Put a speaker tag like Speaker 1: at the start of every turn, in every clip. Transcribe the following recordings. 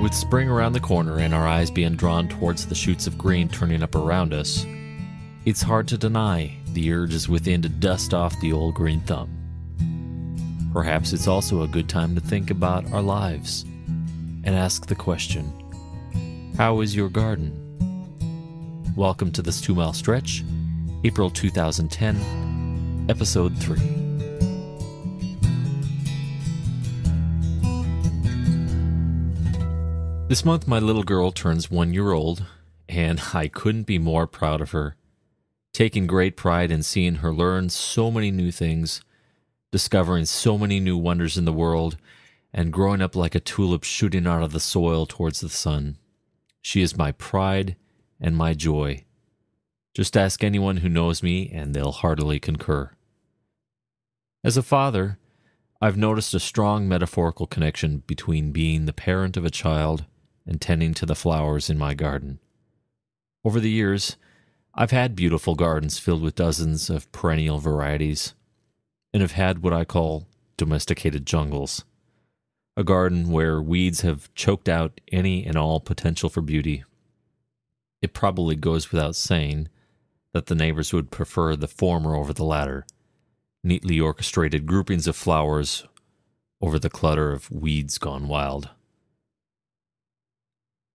Speaker 1: With spring around the corner and our eyes being drawn towards the shoots of green turning up around us, it's hard to deny the urge is within to dust off the old green thumb. Perhaps it's also a good time to think about our lives and ask the question, how is your garden? Welcome to this 2-mile stretch, April 2010, Episode 3. This month my little girl turns 1 year old, and I couldn't be more proud of her. Taking great pride in seeing her learn so many new things, discovering so many new wonders in the world, and growing up like a tulip shooting out of the soil towards the sun. She is my pride and my joy. Just ask anyone who knows me and they'll heartily concur. As a father, I've noticed a strong metaphorical connection between being the parent of a child and tending to the flowers in my garden. Over the years, I've had beautiful gardens filled with dozens of perennial varieties, and have had what I call domesticated jungles, a garden where weeds have choked out any and all potential for beauty. It probably goes without saying that the neighbors would prefer the former over the latter, neatly orchestrated groupings of flowers over the clutter of weeds gone wild.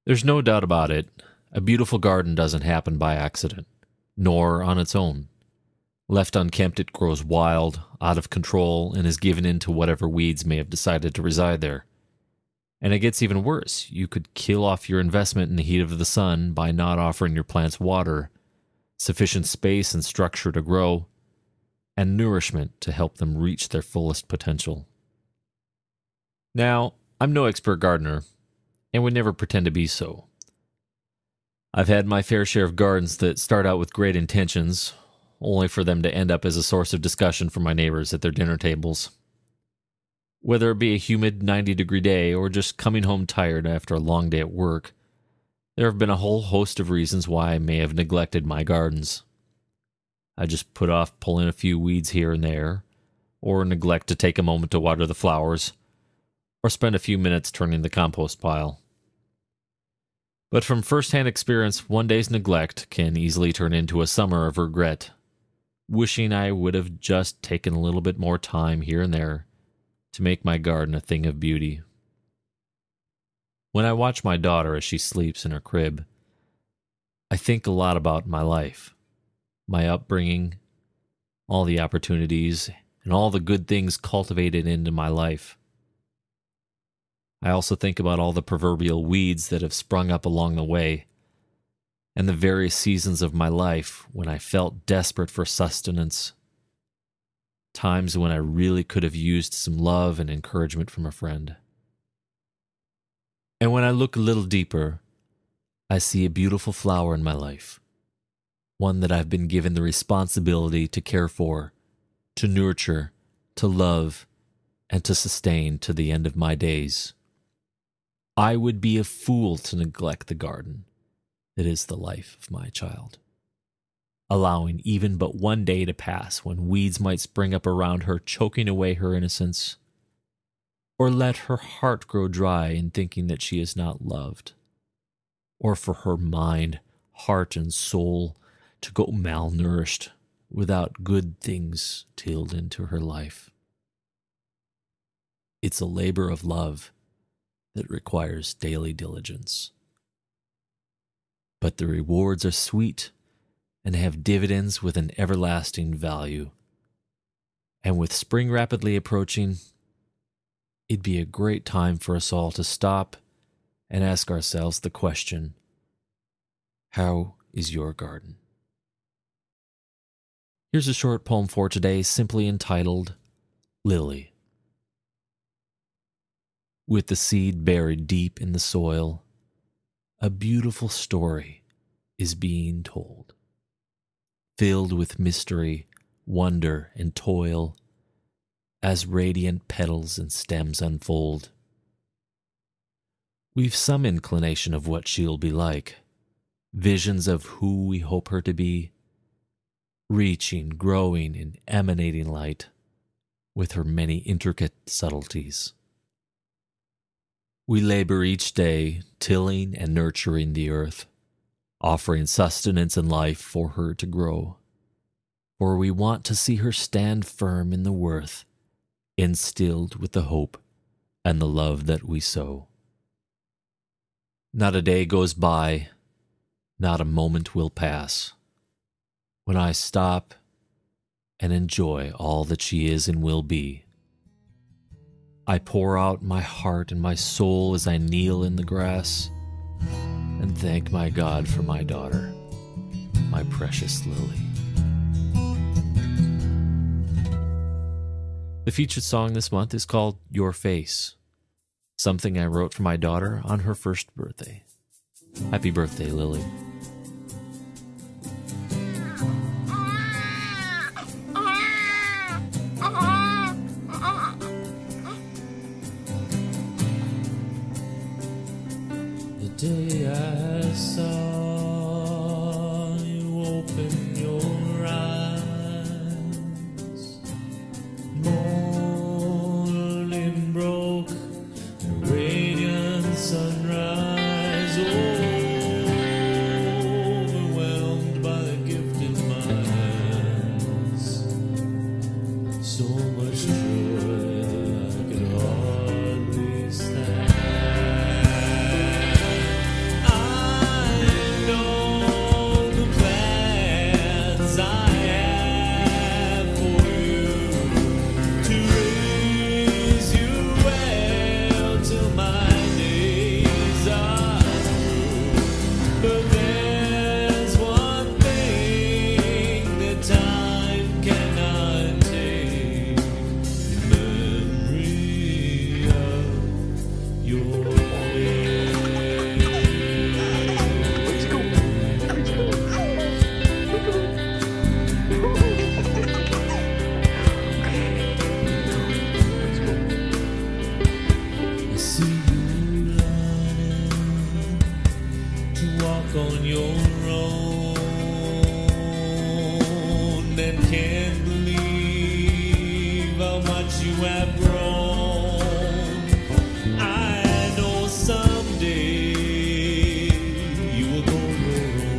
Speaker 1: There's no doubt about it, a beautiful garden doesn't happen by accident, nor on its own. Left unkempt, it grows wild, out of control, and is given in to whatever weeds may have decided to reside there. And it gets even worse. You could kill off your investment in the heat of the sun by not offering your plants water, sufficient space and structure to grow, and nourishment to help them reach their fullest potential. Now, I'm no expert gardener, and would never pretend to be so. I've had my fair share of gardens that start out with great intentions, only for them to end up as a source of discussion for my neighbors at their dinner tables. Whether it be a humid 90-degree day or just coming home tired after a long day at work, there have been a whole host of reasons why I may have neglected my gardens. I just put off pulling a few weeds here and there, or neglect to take a moment to water the flowers, or spend a few minutes turning the compost pile. But from first-hand experience, one day's neglect can easily turn into a summer of regret, wishing I would have just taken a little bit more time here and there to make my garden a thing of beauty. When I watch my daughter as she sleeps in her crib, I think a lot about my life, my upbringing, all the opportunities, and all the good things cultivated into my life. I also think about all the proverbial weeds that have sprung up along the way, and the various seasons of my life when I felt desperate for sustenance, times when I really could have used some love and encouragement from a friend. And when I look a little deeper, I see a beautiful flower in my life, one that I've been given the responsibility to care for, to nurture, to love, and to sustain to the end of my days. I would be a fool to neglect the garden that is the life of my child, allowing even but one day to pass when weeds might spring up around her, choking away her innocence, or let her heart grow dry in thinking that she is not loved, or for her mind, heart, and soul to go malnourished without good things tilled into her life. It's a labor of love that requires daily diligence. But the rewards are sweet and have dividends with an everlasting value. And with spring rapidly approaching, it'd be a great time for us all to stop and ask ourselves the question, how is your garden? Here's a short poem for today, simply entitled, Lily. With the seed buried deep in the soil, a beautiful story is being told, filled with mystery, wonder, and toil, as radiant petals and stems unfold. We've some inclination of what she'll be like, visions of who we hope her to be, reaching, growing, and emanating light with her many intricate subtleties. We labor each day, tilling and nurturing the earth, offering sustenance and life for her to grow. For we want to see her stand firm in the worth, instilled with the hope and the love that we sow. Not a day goes by, not a moment will pass, when I stop and enjoy all that she is and will be. I pour out my heart and my soul as I kneel in the grass and thank my God for my daughter, my precious Lily. The featured song this month is called Your Face, something I wrote for my daughter on her first birthday. Happy birthday, Lily. The day I saw you open your eyes, morning broke, a radiant sunrise, overwhelmed by the gift in my hands, so much joy I could hardly stand. On your own and can't believe how much you have grown. I know someday you will go your own way,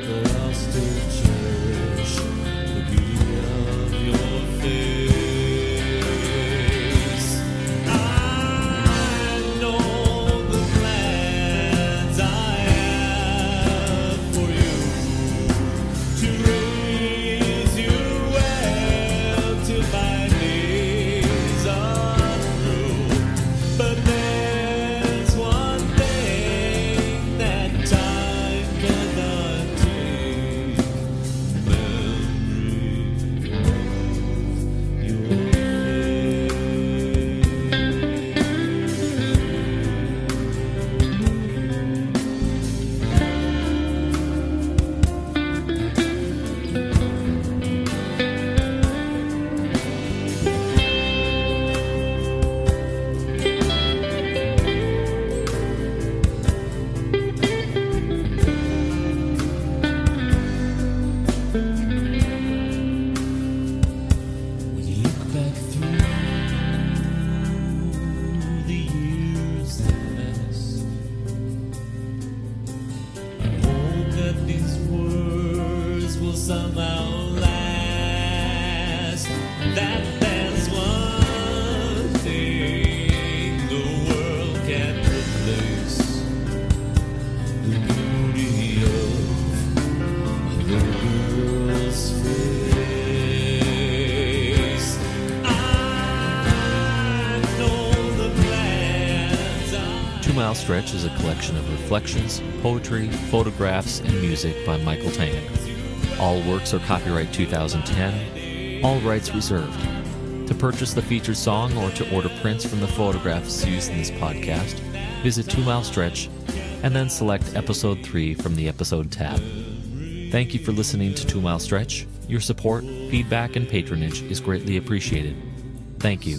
Speaker 1: but I'll still cherish the beauty of your face. I know somehow last, that there's one thing the world can't replace, the beauty of a little girl's face. I know the plans. 2 Mile Stretch is a collection of reflections, poetry, photographs, and music by Michael Tangen. All works are copyright 2010, all rights reserved. To purchase the featured song or to order prints from the photographs used in this podcast, visit 2 Mile Stretch and then select Episode 3 from the Episode tab. Thank you for listening to 2 Mile Stretch. Your support, feedback, and patronage is greatly appreciated. Thank you.